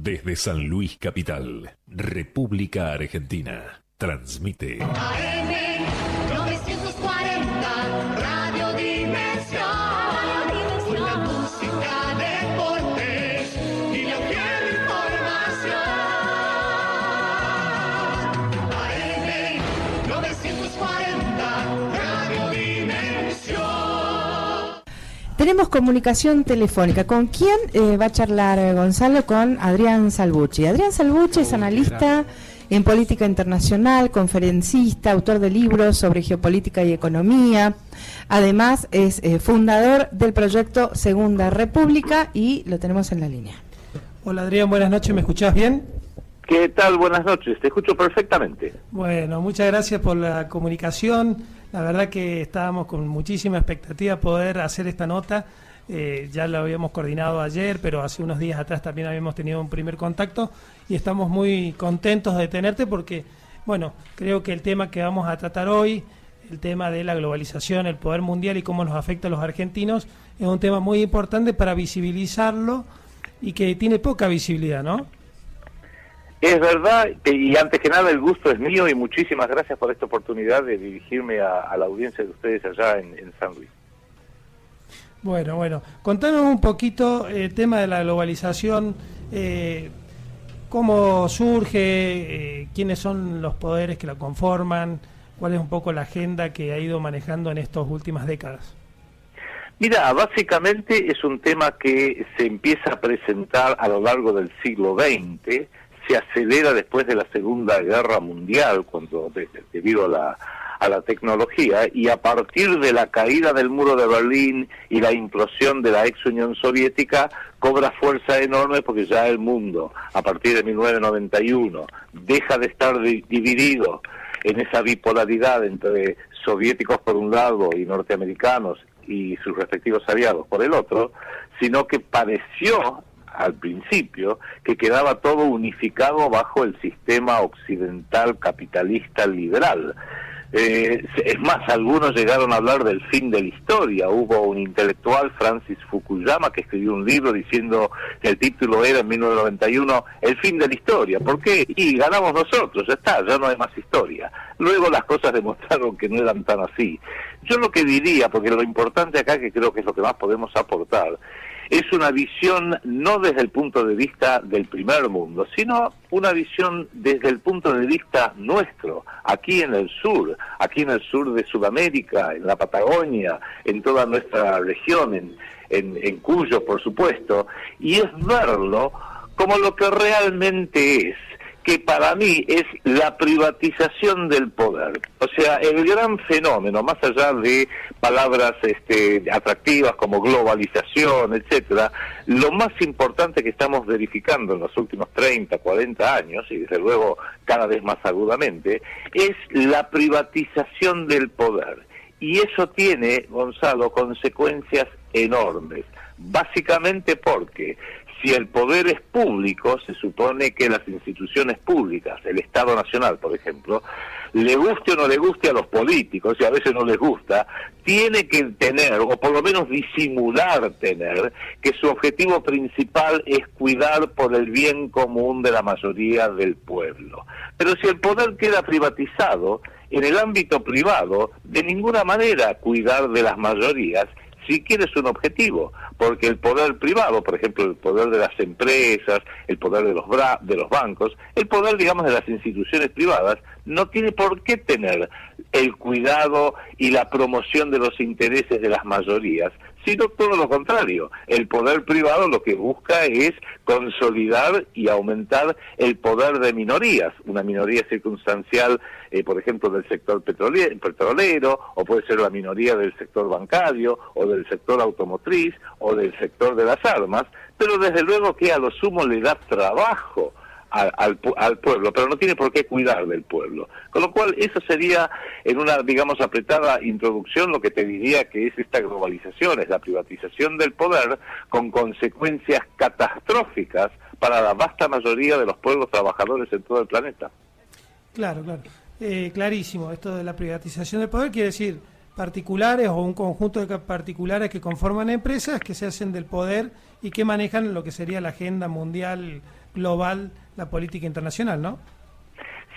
Desde San Luis Capital, República Argentina, transmite AM 940, Radio Dimensión. Una música, deportes y la fiel información. AM 940, Radio Dimensión. Tenemos comunicación telefónica. ¿Con quién va a charlar Gonzalo? Con Adrián Salvucci. Adrián Salvucci es analista en política internacional, conferencista, autor de libros sobre geopolítica y economía. Además es fundador del proyecto Segunda República y lo tenemos en la línea. Hola Adrián, buenas noches, ¿me escuchás bien? ¿Qué tal? Buenas noches, te escucho perfectamente. Bueno, muchas gracias por la comunicación. La verdad que estábamos con muchísima expectativa poder hacer esta nota. Ya lo habíamos coordinado ayer, pero hace unos días atrás también habíamos tenido un primer contacto y estamos muy contentos de tenerte porque, bueno, creo que el tema que vamos a tratar hoy, el tema de la globalización, el poder mundial y cómo nos afecta a los argentinos, es un tema muy importante para visibilizarlo y que tiene poca visibilidad, ¿no? Es verdad, y antes que nada el gusto es mío y muchísimas gracias por esta oportunidad de dirigirme a la audiencia de ustedes allá en San Luis. Bueno, contanos un poquito el tema de la globalización, cómo surge, quiénes son los poderes que la conforman, cuál es un poco la agenda que ha ido manejando en estas últimas décadas. Mira, básicamente es un tema que se empieza a presentar a lo largo del siglo XX, se acelera después de la Segunda Guerra Mundial, cuando debido a la tecnología, y a partir de la caída del muro de Berlín y la implosión de la ex Unión Soviética, cobra fuerza enorme porque ya el mundo, a partir de 1991, deja de estar dividido en esa bipolaridad entre soviéticos por un lado y norteamericanos y sus respectivos aliados por el otro, sino que pareció al principio que quedaba todo unificado bajo el sistema occidental capitalista liberal. Es más, algunos llegaron a hablar del fin de la historia. Hubo un intelectual, Francis Fukuyama, que escribió un libro diciendo que el título era en 1991 El fin de la historia. ¿Por qué? Y ganamos nosotros, ya está, ya no hay más historia. Luego las cosas demostraron que no eran tan así. Yo lo que diría, porque lo importante acá, que creo que es lo que más podemos aportar, es una visión no desde el punto de vista del primer mundo, sino una visión desde el punto de vista nuestro, aquí en el sur de Sudamérica, en la Patagonia, en toda nuestra región, en Cuyo, por supuesto, y es verlo como lo que realmente es, que para mí es la privatización del poder. O sea, el gran fenómeno, más allá de palabras atractivas como globalización, etcétera, lo más importante que estamos verificando en los últimos 30, 40 años, y desde luego cada vez más agudamente, es la privatización del poder. Y eso tiene, Gonzalo, consecuencias enormes, básicamente porque si el poder es público, se supone que las instituciones públicas, el Estado Nacional, por ejemplo, le guste o no le guste a los políticos, y a veces no les gusta, tiene que tener, o por lo menos disimular tener, que su objetivo principal es cuidar por el bien común de la mayoría del pueblo. Pero si el poder queda privatizado, en el ámbito privado, de ninguna manera cuidar de las mayorías, si quieres un objetivo, porque el poder privado, por ejemplo, el poder de las empresas, el poder de los bancos, el poder, digamos, de las instituciones privadas, no tiene por qué tener el cuidado y la promoción de los intereses de las mayorías, sino todo lo contrario. El poder privado lo que busca es consolidar y aumentar el poder de minorías, una minoría circunstancial, por ejemplo, del sector petrolero, o puede ser la minoría del sector bancario, o del sector automotriz, o del sector de las armas, pero desde luego que a lo sumo le da trabajo al pueblo, pero no tiene por qué cuidar del pueblo. Con lo cual, eso sería, en una, digamos, apretada introducción, lo que te diría que es esta globalización, es la privatización del poder, con consecuencias catastróficas para la vasta mayoría de los pueblos trabajadores en todo el planeta. Claro. Clarísimo, esto de la privatización del poder quiere decir particulares o un conjunto de particulares que conforman empresas que se hacen del poder y que manejan lo que sería la agenda mundial global la política internacional, ¿no?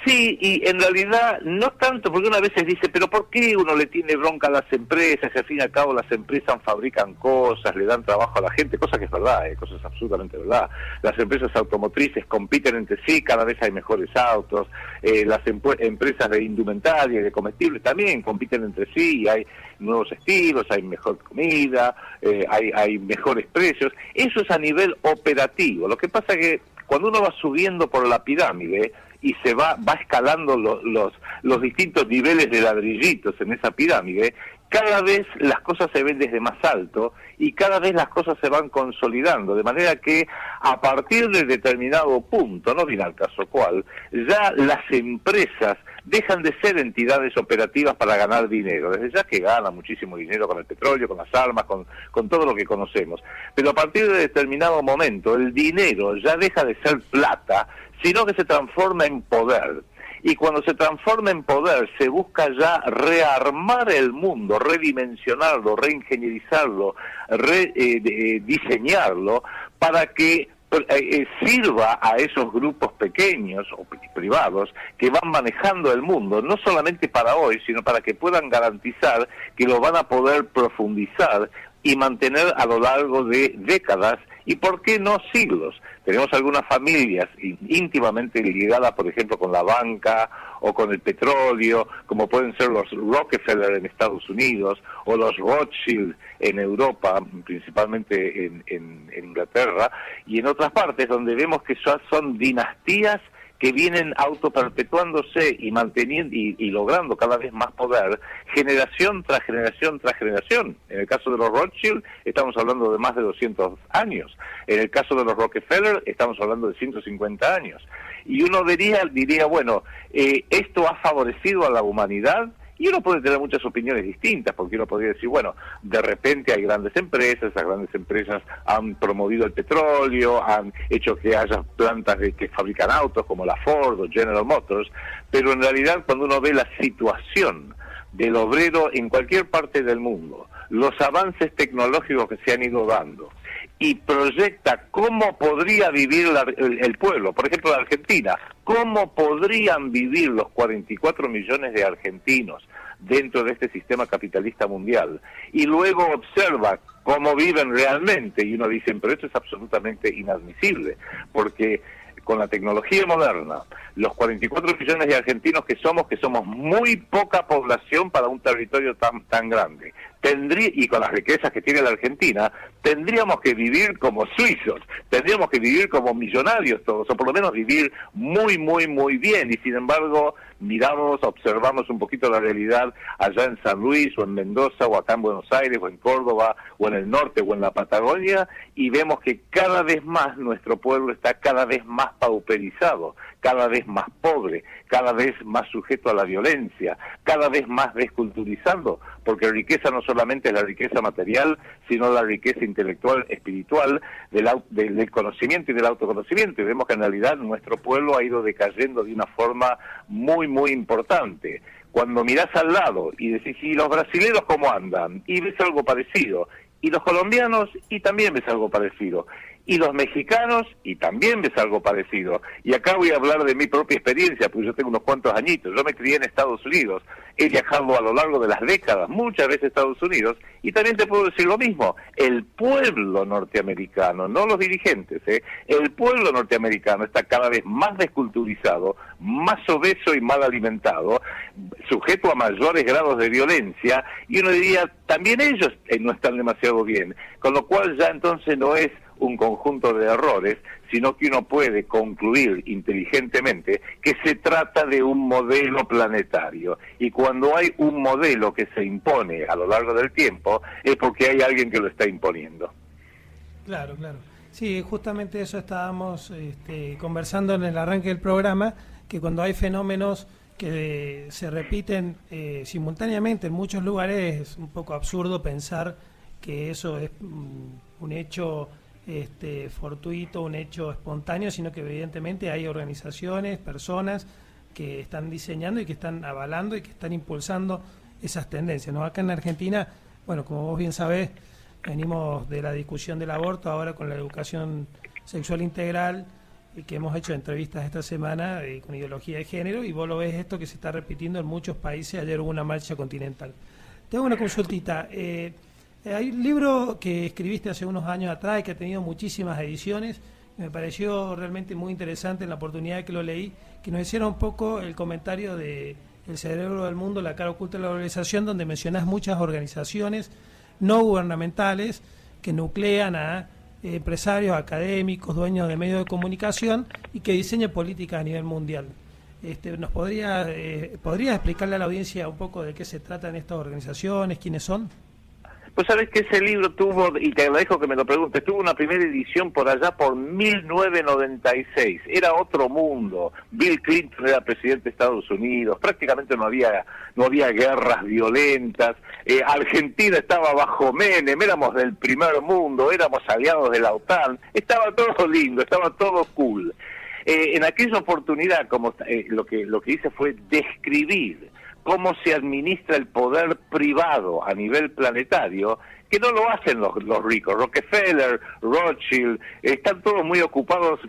Sí, y en realidad no tanto, porque uno a veces dice, pero ¿por qué uno le tiene bronca a las empresas? Y al fin y al cabo las empresas fabrican cosas, le dan trabajo a la gente, cosa que es verdad, cosa es absolutamente verdad. Las empresas automotrices compiten entre sí, cada vez hay mejores autos, las empresas de indumentaria y de comestibles también compiten entre sí, y hay nuevos estilos, hay mejor comida, hay mejores precios. Eso es a nivel operativo. Lo que pasa que cuando uno va subiendo por la pirámide, y se va escalando los distintos niveles de ladrillitos en esa pirámide, cada vez las cosas se ven desde más alto y cada vez las cosas se van consolidando, de manera que a partir de determinado punto, no viene al caso cuál, ya las empresas dejan de ser entidades operativas para ganar dinero, desde ya que ganan muchísimo dinero con el petróleo, con las armas, con todo lo que conocemos, pero a partir de determinado momento el dinero ya deja de ser plata, sino que se transforma en poder. Y cuando se transforma en poder, se busca ya rearmar el mundo, redimensionarlo, reingenierizarlo, diseñarlo, para que sirva a esos grupos pequeños o privados que van manejando el mundo, no solamente para hoy, sino para que puedan garantizar que lo van a poder profundizar y mantener a lo largo de décadas y, ¿por qué no, siglos? Tenemos algunas familias íntimamente ligadas, por ejemplo, con la banca o con el petróleo, como pueden ser los Rockefeller en Estados Unidos o los Rothschild en Europa, principalmente en Inglaterra, y en otras partes donde vemos que son dinastías que vienen autoperpetuándose y manteniendo y logrando cada vez más poder, generación tras generación tras generación. En el caso de los Rothschild estamos hablando de más de 200 años. En el caso de los Rockefeller estamos hablando de 150 años. Y uno diría, bueno, ¿esto ha favorecido a la humanidad? Y uno puede tener muchas opiniones distintas, porque uno podría decir, bueno, de repente hay grandes empresas, esas grandes empresas han promovido el petróleo, han hecho que haya plantas que fabrican autos como la Ford o General Motors, pero en realidad cuando uno ve la situación del obrero en cualquier parte del mundo, los avances tecnológicos que se han ido dando, y proyecta cómo podría vivir el pueblo, por ejemplo la Argentina, cómo podrían vivir los 44 millones de argentinos dentro de este sistema capitalista mundial, y luego observa cómo viven realmente, y uno dice, pero esto es absolutamente inadmisible, porque con la tecnología moderna, los 44 millones de argentinos que somos muy poca población para un territorio tan grande, y con las riquezas que tiene la Argentina, tendríamos que vivir como suizos, tendríamos que vivir como millonarios todos, o por lo menos vivir muy, muy, muy bien, y sin embargo observamos un poquito la realidad allá en San Luis, o en Mendoza, o acá en Buenos Aires, o en Córdoba, o en el norte, o en la Patagonia, y vemos que cada vez más nuestro pueblo está cada vez más pauperizado, cada vez más pobre, cada vez más sujeto a la violencia, cada vez más desculturizado, porque riqueza no solamente es la riqueza material, sino la riqueza intelectual, espiritual, del conocimiento y del autoconocimiento. Y vemos que en realidad nuestro pueblo ha ido decayendo de una forma muy, muy importante. Cuando mirás al lado y decís, ¿y los brasileños cómo andan? Y ves algo parecido. Y los colombianos, y también ves algo parecido. Y los mexicanos, y también ves algo parecido. Y acá voy a hablar de mi propia experiencia, porque yo tengo unos cuantos añitos. Yo me crié en Estados Unidos, he viajado a lo largo de las décadas, muchas veces a Estados Unidos, y también te puedo decir lo mismo. El pueblo norteamericano, no los dirigentes, el pueblo norteamericano está cada vez más desculturizado, más obeso y mal alimentado, sujeto a mayores grados de violencia, y uno diría, también ellos no están demasiado bien, con lo cual ya entonces no es un conjunto de errores, sino que uno puede concluir inteligentemente que se trata de un modelo planetario, y cuando hay un modelo que se impone a lo largo del tiempo es porque hay alguien que lo está imponiendo. Claro, claro. Sí, justamente eso estábamos conversando en el arranque del programa, que cuando hay fenómenos que se repiten simultáneamente en muchos lugares, es un poco absurdo pensar que eso es un hecho fortuito, un hecho espontáneo, sino que evidentemente hay organizaciones, personas que están diseñando y que están avalando y que están impulsando esas tendencias, ¿no? Acá en Argentina, bueno, como vos bien sabés, venimos de la discusión del aborto, ahora con la educación sexual integral, que hemos hecho entrevistas esta semana con ideología de género, y vos lo ves esto que se está repitiendo en muchos países. Ayer hubo una marcha continental. Tengo una consultita. Hay un libro que escribiste hace unos años atrás y que ha tenido muchísimas ediciones. Me pareció realmente muy interesante en la oportunidad que lo leí, que nos hiciera un poco el comentario de El cerebro del mundo, la cara oculta de la globalización, donde mencionás muchas organizaciones no gubernamentales que nuclean a empresarios, académicos, dueños de medios de comunicación y que diseñan políticas a nivel mundial. ¿Nos podrías explicarle a la audiencia un poco de qué se tratan estas organizaciones, quiénes son? Pues sabes que ese libro tuvo, y te agradezco que me lo preguntes, tuvo una primera edición por allá por 1996. Era otro mundo. Bill Clinton era presidente de Estados Unidos. Prácticamente no había guerras violentas. Argentina estaba bajo Menem. Éramos del primer mundo. Éramos aliados de la OTAN. Estaba todo lindo, estaba todo cool. En aquella oportunidad, lo que hice fue describir cómo se administra el poder privado a nivel planetario, que no lo hacen los ricos. Rockefeller, Rothschild, están todos muy ocupados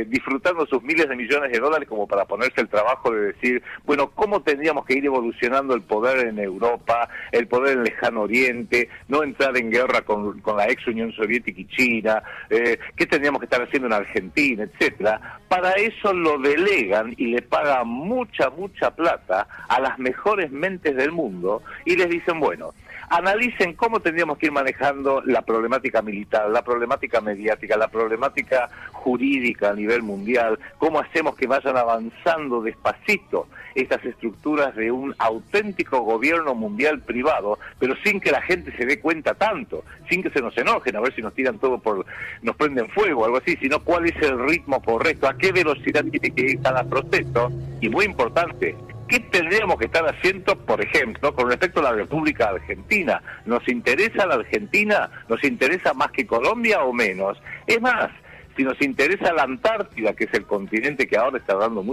disfrutando sus miles de millones de dólares como para ponerse el trabajo de decir, bueno, ¿cómo tendríamos que ir evolucionando el poder en Europa, el poder en el Lejano Oriente, no entrar en guerra con la ex Unión Soviética y China, qué tendríamos que estar haciendo en Argentina, etcétera? Para eso lo delegan y le pagan mucha plata a las mejores mentes del mundo y les dicen, bueno, analicen cómo tendríamos que ir manejando la problemática militar, la problemática mediática, la problemática jurídica a nivel mundial, cómo hacemos que vayan avanzando despacito estas estructuras de un auténtico gobierno mundial privado, pero sin que la gente se dé cuenta tanto, sin que se nos enojen, a ver si nos tiran todo nos prenden fuego, algo así, sino cuál es el ritmo correcto, a qué velocidad tiene que ir cada proceso, y muy importante, ¿qué tendríamos que estar haciendo, por ejemplo, con respecto a la República Argentina? ¿Nos interesa la Argentina? ¿Nos interesa más que Colombia o menos? Es más, si nos interesa la Antártida, que es el continente que ahora está dando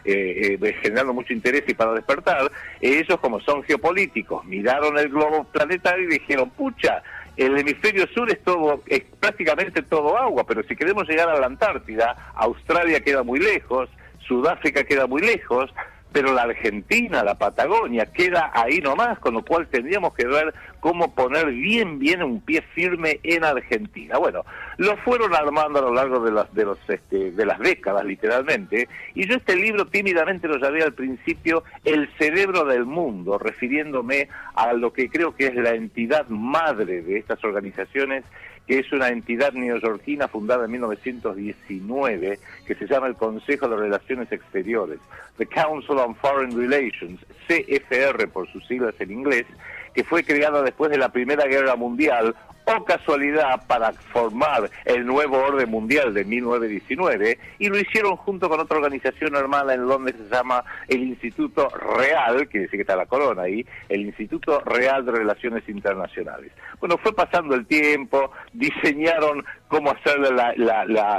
generando mucho interés y para despertar, ellos, como son geopolíticos, miraron el globo planetario y dijeron, pucha, el hemisferio sur es prácticamente todo agua, pero si queremos llegar a la Antártida, Australia queda muy lejos, Sudáfrica queda muy lejos, pero la Argentina, la Patagonia, queda ahí nomás, con lo cual tendríamos que ver cómo poner bien un pie firme en Argentina. Bueno, lo fueron armando a lo largo de las décadas, literalmente, y yo este libro tímidamente lo llamé al principio El cerebro del mundo, refiriéndome a lo que creo que es la entidad madre de estas organizaciones, que es una entidad neoyorquina fundada en 1919, que se llama el Consejo de Relaciones Exteriores, The Council on Foreign Relations, CFR por sus siglas en inglés, que fue creada después de la Primera Guerra Mundial, o casualidad, para formar el nuevo orden mundial de 1919, y lo hicieron junto con otra organización hermana en Londres que se llama el Instituto Real, que dice que está la corona ahí, el Instituto Real de Relaciones Internacionales. Bueno, fue pasando el tiempo, diseñaron cómo hacer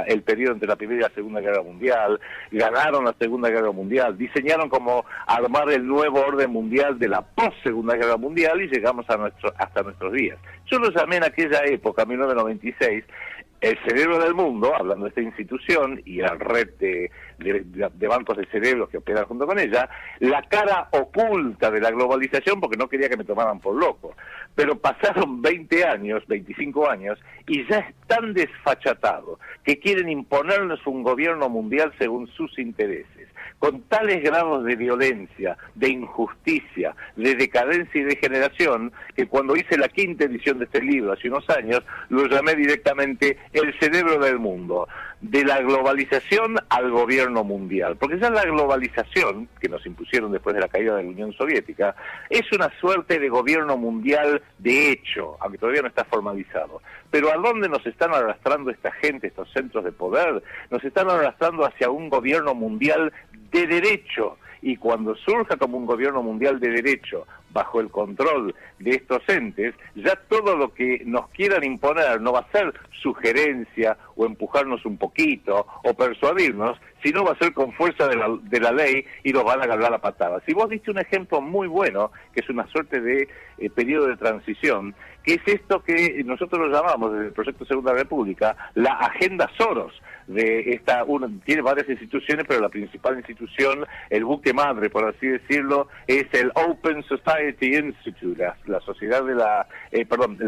el periodo entre la Primera y la Segunda Guerra Mundial, ganaron la Segunda Guerra Mundial, diseñaron cómo armar el nuevo orden mundial de la post-Segunda Guerra Mundial y llegamos hasta nuestros días. Yo lo llamé en aquella época, 1996, el cerebro del mundo, hablando de esta institución y la red de bancos de cerebros que operan junto con ella, la cara oculta de la globalización, porque no quería que me tomaran por loco. Pero pasaron 20 años, 25 años, y ya es tan desfachatado que quieren imponernos un gobierno mundial según sus intereses, con tales grados de violencia, de injusticia, de decadencia y degeneración, que cuando hice la 5ª edición de este libro hace unos años, lo llamé directamente El cerebro del mundo, de la globalización al gobierno mundial. Porque ya la globalización, que nos impusieron después de la caída de la Unión Soviética, es una suerte de gobierno mundial de hecho, aunque todavía no está formalizado. Pero ¿a dónde nos están arrastrando esta gente, estos centros de poder? Nos están arrastrando hacia un gobierno mundial de derecho, y cuando surja como un gobierno mundial de derecho bajo el control de estos entes, ya todo lo que nos quieran imponer no va a ser sugerencia o empujarnos un poquito o persuadirnos, sino va a ser con fuerza de la ley y nos van a agarrar la patada. Si vos diste un ejemplo muy bueno, que es una suerte de periodo de transición, que es esto que nosotros lo llamamos desde el Proyecto Segunda República la Agenda Soros. Tiene varias instituciones, pero la principal institución, el buque madre, por así decirlo, es el Open Society Institute, la sociedad de la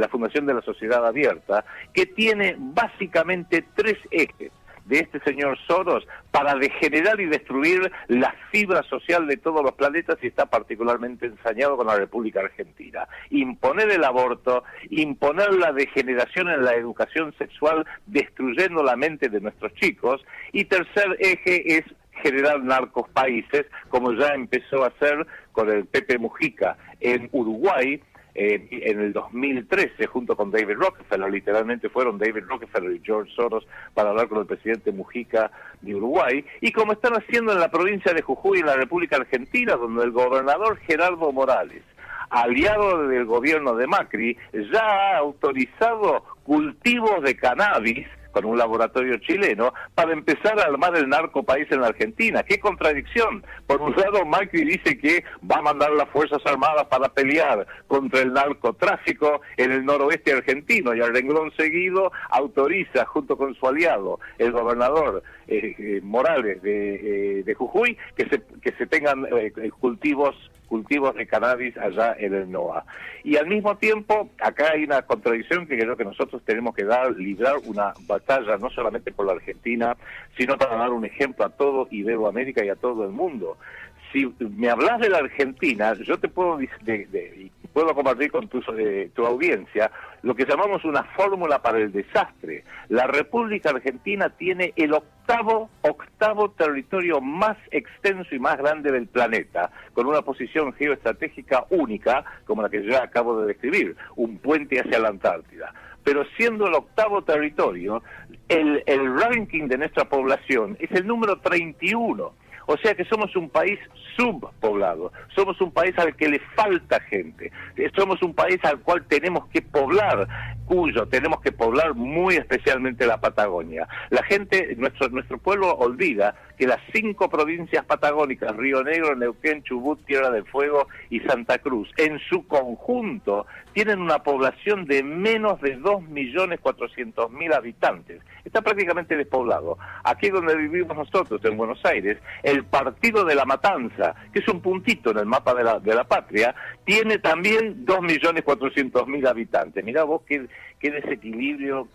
Fundación de la Sociedad Abierta, que tiene básicamente 3 ejes de este señor Soros para degenerar y destruir la fibra social de todos los planetas, y está particularmente ensañado con la República Argentina. Imponer el aborto, imponer la degeneración en la educación sexual, destruyendo la mente de nuestros chicos. Y tercer eje es generar narcos países, como ya empezó a hacer con el Pepe Mujica en Uruguay, en el 2013, junto con David Rockefeller. Literalmente fueron David Rockefeller y George Soros para hablar con el presidente Mujica de Uruguay, y como están haciendo en la provincia de Jujuy, en la República Argentina, donde el gobernador Gerardo Morales, aliado del gobierno de Macri, ya ha autorizado cultivos de cannabis con un laboratorio chileno para empezar a armar el narco país en la Argentina. ¡Qué contradicción! Por un lado, Macri dice que va a mandar las Fuerzas Armadas para pelear contra el narcotráfico en el noroeste argentino, y al renglón seguido autoriza, junto con su aliado, el gobernador Morales de Jujuy, que se tengan cultivos de cannabis allá en el NOA. Y al mismo tiempo, acá hay una contradicción que creo que nosotros tenemos que librar una batalla, no solamente por la Argentina, sino para dar un ejemplo a todo Iberoamérica y a todo el mundo. Si me hablas de la Argentina, yo te puedo puedo compartir con tu audiencia lo que llamamos una fórmula para el desastre. La República Argentina tiene el octavo territorio más extenso y más grande del planeta, con una posición geoestratégica única, como la que ya acabo de describir, un puente hacia la Antártida. Pero siendo el octavo territorio, el ranking de nuestra población es el número 31. O sea que somos un país subpoblado, somos un país al que le falta gente, somos un país al cual tenemos que poblar, tenemos que poblar muy especialmente la Patagonia. La gente, nuestro pueblo olvida que las 5 provincias patagónicas, Río Negro, Neuquén, Chubut, Tierra del Fuego y Santa Cruz, en su conjunto tienen una población de menos de 2.400.000 habitantes. Está prácticamente despoblado. Aquí donde vivimos nosotros, en Buenos Aires, el partido de La Matanza, que es un puntito en el mapa de la patria, tiene también 2.400.000 habitantes. Mirá vos qué desequilibrio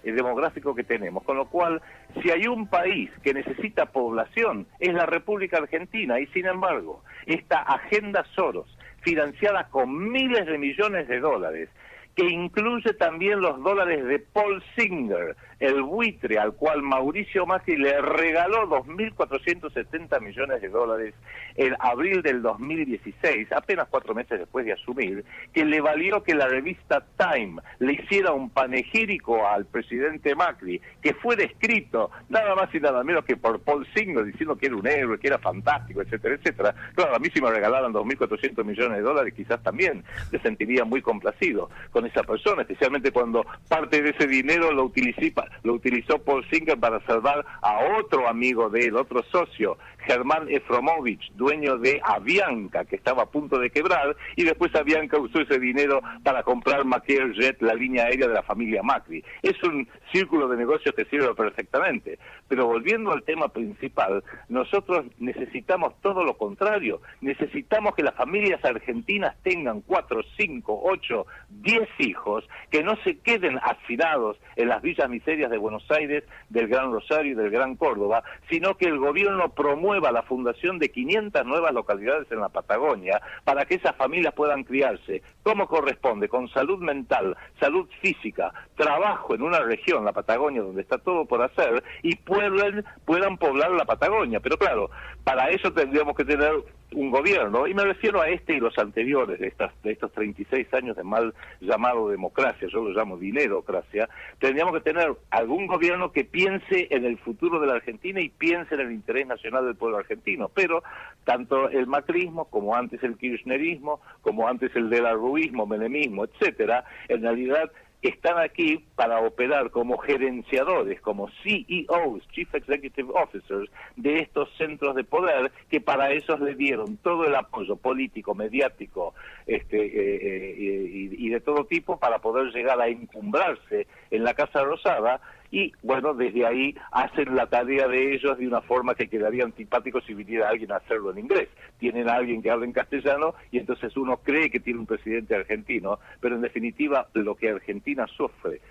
demográfico que tenemos. Con lo cual, si hay un país que necesita población, es la República Argentina, y sin embargo, esta Agenda Soros, financiada con miles de millones de dólares, que incluye también los dólares de Paul Singer, el buitre al cual Mauricio Macri le regaló 2.470 millones de dólares en abril del 2016, apenas 4 meses después de asumir, que le valió que la revista Time le hiciera un panegírico al presidente Macri, que fue descrito nada más y nada menos que por Paul Singer, diciendo que era un héroe, que era fantástico, etcétera, etcétera. Claro, a mí si me regalaran 2.400 millones de dólares, quizás también me sentiría muy complacido con esa persona, especialmente cuando parte de ese dinero lo utilizó Paul Singer para salvar a otro amigo de él, otro socio, Germán Efromovich, dueño de Avianca, que estaba a punto de quebrar, y después Avianca usó ese dinero para comprar Macaire Jet, la línea aérea de la familia Macri. Es un círculo de negocios que sirve perfectamente. Pero volviendo al tema principal, nosotros necesitamos todo lo contrario. Necesitamos que las familias argentinas tengan 4, 5, 8, 10 hijos, que no se queden hacinados en las villas miserias de Buenos Aires, del Gran Rosario y del Gran Córdoba, sino que el gobierno promueva la fundación de 500 nuevas localidades en la Patagonia para que esas familias puedan criarse como corresponde, con salud mental, salud física, trabajo en una región, la Patagonia, donde está todo por hacer, y puedan poblar la Patagonia. Pero claro, para eso tendríamos que tener un gobierno, y me refiero a este y los anteriores de estos 36 años de mal llamado democracia, yo lo llamo dinerocracia. Tendríamos que tener algún gobierno que piense en el futuro de la Argentina y piense en el interés nacional del pueblo argentino, pero tanto el macrismo, como antes el kirchnerismo, como antes el del arruismo, menemismo, etcétera, en realidad están aquí para operar como gerenciadores, como CEOs, Chief Executive Officers, de estos centros de poder, que para ellos le dieron todo el apoyo político, mediático, y de todo tipo para poder llegar a encumbrarse en la Casa Rosada. Y bueno, desde ahí hacen la tarea de ellos de una forma que quedaría antipático si viniera alguien a hacerlo en inglés. Tienen a alguien que habla en castellano y entonces uno cree que tiene un presidente argentino, pero en definitiva lo que Argentina sufre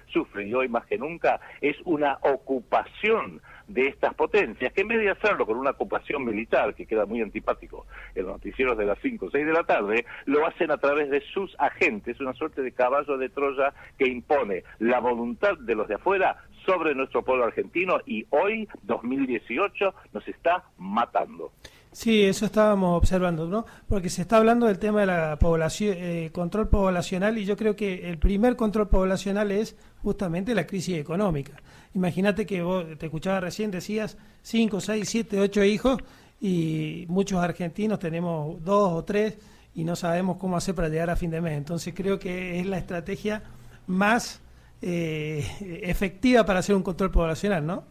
y hoy más que nunca es una ocupación de estas potencias, que en vez de hacerlo con una ocupación militar, que queda muy antipático en los noticieros de las 5 o 6 de la tarde, lo hacen a través de sus agentes, una suerte de caballo de Troya que impone la voluntad de los de afuera sobre nuestro pueblo argentino, y hoy, 2018, nos está matando. Sí, eso estábamos observando, ¿no? Porque se está hablando del tema de la población, control poblacional, y yo creo que el primer control poblacional es justamente la crisis económica. Imagínate que vos, te escuchaba recién, decías 5, 6, 7, 8 hijos, y muchos argentinos tenemos 2 o 3 y no sabemos cómo hacer para llegar a fin de mes. Entonces creo que es la estrategia más efectiva para hacer un control poblacional, ¿no?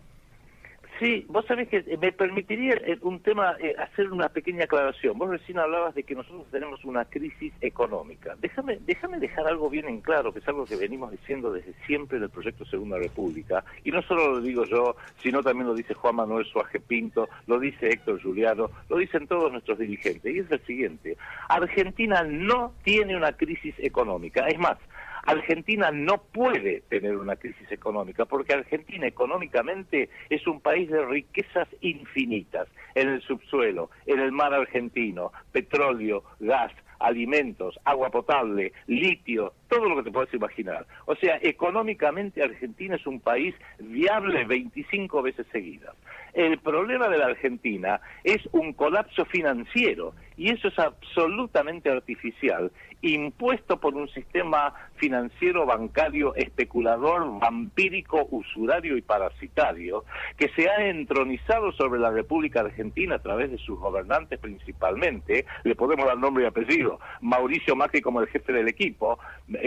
Sí, vos sabés que me permitiría un tema, hacer una pequeña aclaración. Vos recién hablabas de que nosotros tenemos una crisis económica. Déjame dejar algo bien en claro, que es algo que venimos diciendo desde siempre del proyecto Segunda República. Y no solo lo digo yo, sino también lo dice Juan Manuel Suárez Pinto, lo dice Héctor Juliano, lo dicen todos nuestros dirigentes. Y es el siguiente: Argentina no tiene una crisis económica. Es más, Argentina no puede tener una crisis económica, porque Argentina económicamente es un país de riquezas infinitas, en el subsuelo, en el mar argentino, petróleo, gas, alimentos, agua potable, litio, todo lo que te puedas imaginar. O sea, económicamente Argentina es un país viable 25 veces seguidas. El problema de la Argentina es un colapso financiero, y eso es absolutamente artificial, impuesto por un sistema financiero, bancario, especulador, vampírico, usurario y parasitario, que se ha entronizado sobre la República Argentina a través de sus gobernantes principalmente. Le podemos dar nombre y apellido: Mauricio Macri como el jefe del equipo,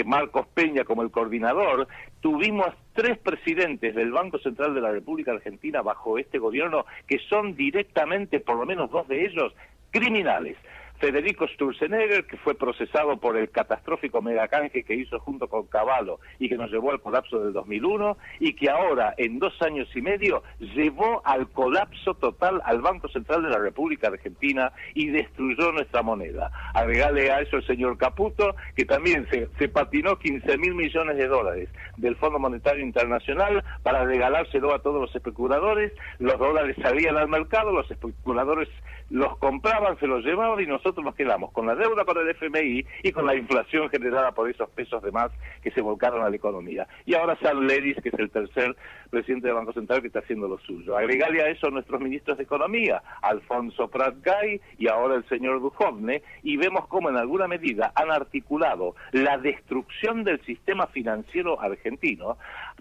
Marcos Peña como el coordinador. Tuvimos 3 presidentes del Banco Central de la República Argentina bajo este gobierno que son directamente, por lo menos 2 de ellos, criminales. Federico Sturzenegger, que fue procesado por el catastrófico megacanje que hizo junto con Cavallo y que nos llevó al colapso del 2001, y que ahora, en 2 años y medio, llevó al colapso total al Banco Central de la República Argentina y destruyó nuestra moneda. Agregale a eso el señor Caputo, que también se patinó 15.000 millones de dólares del Fondo Monetario Internacional para regalárselo a todos los especuladores. Los dólares salían al mercado, los especuladores los compraban, se los llevaban, y nosotros nos quedamos con la deuda con el FMI y con la inflación generada por esos pesos de más que se volcaron a la economía. Y ahora Sam Leris, que es el tercer presidente del Banco Central, que está haciendo lo suyo. Agregale a eso nuestros ministros de Economía, Alfonso Prat Gay y ahora el señor Dujovne, y vemos cómo en alguna medida han articulado la destrucción del sistema financiero argentino,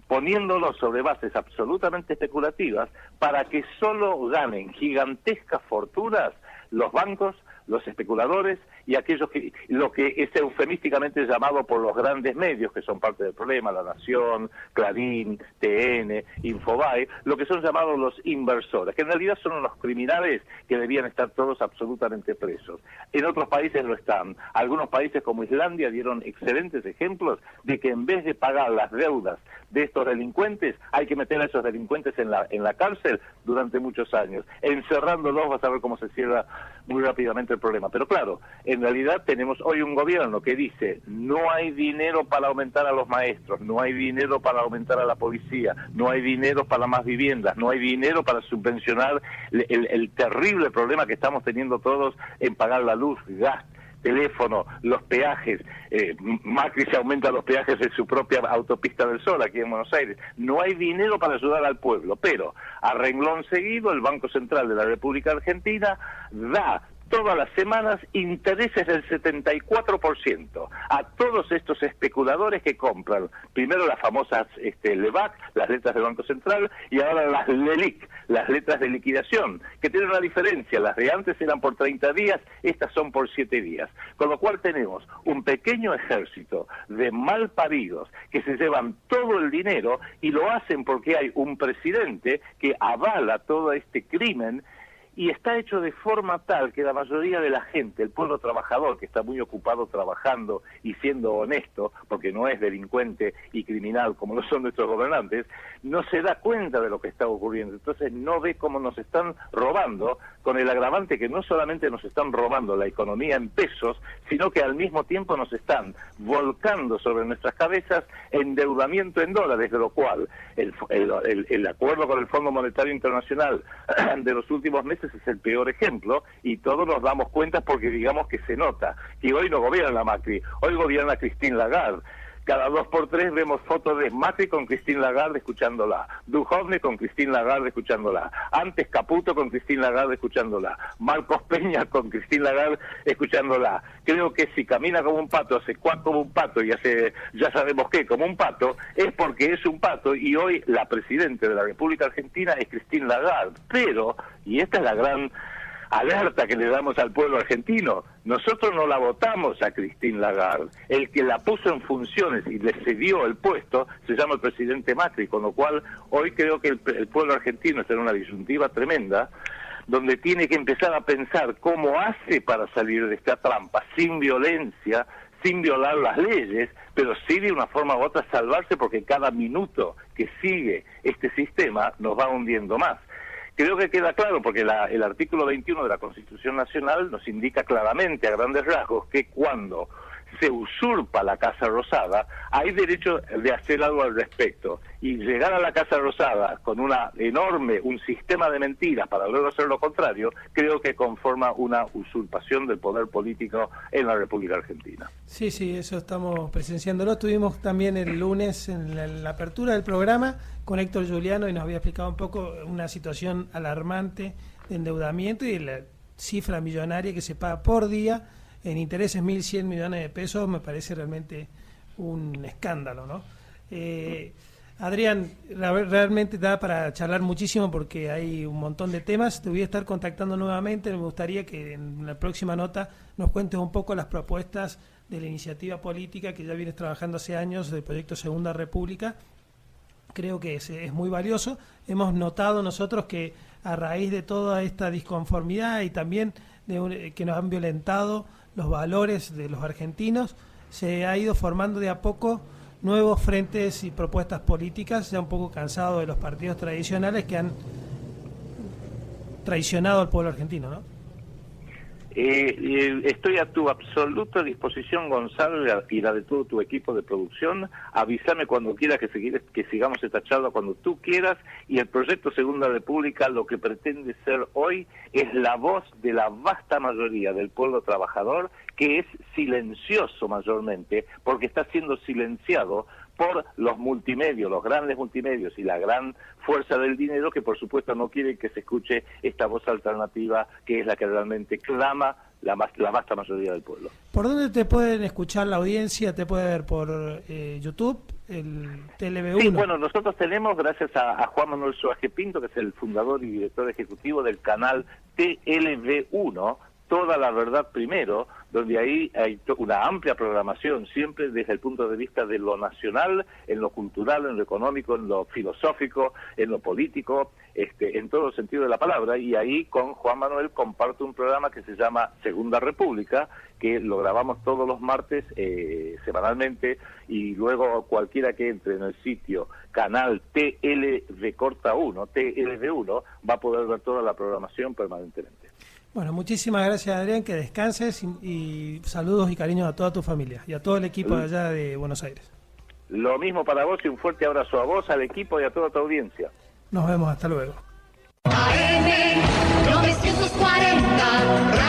poniéndolo sobre bases absolutamente especulativas para que solo ganen gigantescas fortunas los bancos, los especuladores y aquellos que, lo que es eufemísticamente llamado por los grandes medios, que son parte del problema, La Nación, Clarín, TN, Infobae, lo que son llamados los inversores, que en realidad son unos criminales que debían estar todos absolutamente presos. En otros países lo están. Algunos países como Islandia dieron excelentes ejemplos de que en vez de pagar las deudas de estos delincuentes, hay que meter a esos delincuentes en la cárcel durante muchos años. Encerrándolos vas a ver cómo se cierra muy rápidamente el problema. Pero claro, en realidad tenemos hoy un gobierno que dice: no hay dinero para aumentar a los maestros, no hay dinero para aumentar a la policía, no hay dinero para más viviendas, no hay dinero para subvencionar el terrible problema que estamos teniendo todos en pagar la luz, gas, teléfono, los peajes. Macri se aumenta los peajes en su propia autopista del Sol aquí en Buenos Aires. No hay dinero para ayudar al pueblo, pero a renglón seguido el Banco Central de la República Argentina da todas las semanas intereses del 74% a todos estos especuladores que compran primero las famosas LEBAC, las letras del Banco Central, y ahora las LELIC, las letras de liquidación, que tienen una diferencia. Las de antes eran por 30 días, estas son por 7 días. Con lo cual tenemos un pequeño ejército de malparidos que se llevan todo el dinero y lo hacen porque hay un presidente que avala todo este crimen, y está hecho de forma tal que la mayoría de la gente, el pueblo trabajador, que está muy ocupado trabajando y siendo honesto, porque no es delincuente y criminal como lo son nuestros gobernantes, no se da cuenta de lo que está ocurriendo. Entonces no ve cómo nos están robando, con el agravante que no solamente nos están robando la economía en pesos, sino que al mismo tiempo nos están volcando sobre nuestras cabezas endeudamiento en dólares, de lo cual el acuerdo con el Fondo Monetario Internacional de los últimos meses es el peor ejemplo, y todos nos damos cuenta porque digamos que se nota que hoy no gobierna Macri, hoy gobierna Christine Lagarde. Cada 2 por 3 vemos fotos de Macri con Christine Lagarde escuchándola, Duhovne con Christine Lagarde escuchándola, antes Caputo con Christine Lagarde escuchándola, Marcos Peña con Christine Lagarde escuchándola. Creo que si camina como un pato, hace cuac como un pato y hace ya sabemos qué como un pato, es porque es un pato, y hoy la presidenta de la República Argentina es Christine Lagarde. Pero, y esta es la gran alerta que le damos al pueblo argentino, nosotros no la votamos a Christine Lagarde, el que la puso en funciones y le cedió el puesto se llama el presidente Macri, con lo cual hoy creo que el pueblo argentino está en una disyuntiva tremenda, donde tiene que empezar a pensar cómo hace para salir de esta trampa, sin violencia, sin violar las leyes, pero sí de una forma u otra salvarse, porque cada minuto que sigue este sistema nos va hundiendo más. Creo que queda claro, porque el artículo 21 de la Constitución Nacional nos indica claramente, a grandes rasgos, que cuando se usurpa la Casa Rosada, hay derecho de hacer algo al respecto. Y llegar a la Casa Rosada con un sistema de mentiras para luego hacer lo contrario, creo que conforma una usurpación del poder político en la República Argentina. Sí, eso estamos presenciándolo. Tuvimos también el lunes en la apertura del programa con Héctor Juliano, y nos había explicado un poco una situación alarmante de endeudamiento y de la cifra millonaria que se paga por día en intereses, 1.100 millones de pesos. Me parece realmente un escándalo, ¿no? Adrián, realmente da para charlar muchísimo porque hay un montón de temas. Te voy a estar contactando nuevamente. Me gustaría que en la próxima nota nos cuentes un poco las propuestas de la iniciativa política que ya vienes trabajando hace años del proyecto Segunda República. Creo que es muy valioso. Hemos notado nosotros que a raíz de toda esta disconformidad y también que nos han violentado los valores de los argentinos, se ha ido formando de a poco nuevos frentes y propuestas políticas, ya un poco cansado de los partidos tradicionales que han traicionado al pueblo argentino, ¿no? Estoy a tu absoluta disposición, Gonzalo, y la de todo tu equipo de producción. Avísame cuando quieras que sigamos esta charla, cuando tú quieras. Y el proyecto Segunda República lo que pretende ser hoy es la voz de la vasta mayoría del pueblo trabajador, que es silencioso mayormente, porque está siendo silenciado por los multimedios, los grandes multimedios y la gran fuerza del dinero, que por supuesto no quiere que se escuche esta voz alternativa, que es la que realmente clama la vasta mayoría del pueblo. ¿Por dónde te pueden escuchar la audiencia? ¿Te puede ver por YouTube, el TLV1? Sí, bueno, nosotros tenemos, gracias a Juan Manuel Soaje Pinto, que es el fundador y director ejecutivo del canal TLV1, Toda la Verdad Primero, donde ahí hay una amplia programación, siempre desde el punto de vista de lo nacional, en lo cultural, en lo económico, en lo filosófico, en lo político, en todo el sentido de la palabra. Y ahí con Juan Manuel comparto un programa que se llama Segunda República, que lo grabamos todos los martes semanalmente, y luego cualquiera que entre en el sitio canal TLV1 va a poder ver toda la programación permanentemente. Bueno, muchísimas gracias, Adrián, que descanses, y saludos y cariños a toda tu familia y a todo el equipo de allá de Buenos Aires. Lo mismo para vos, y un fuerte abrazo a vos, al equipo y a toda tu audiencia. Nos vemos, hasta luego. AM 940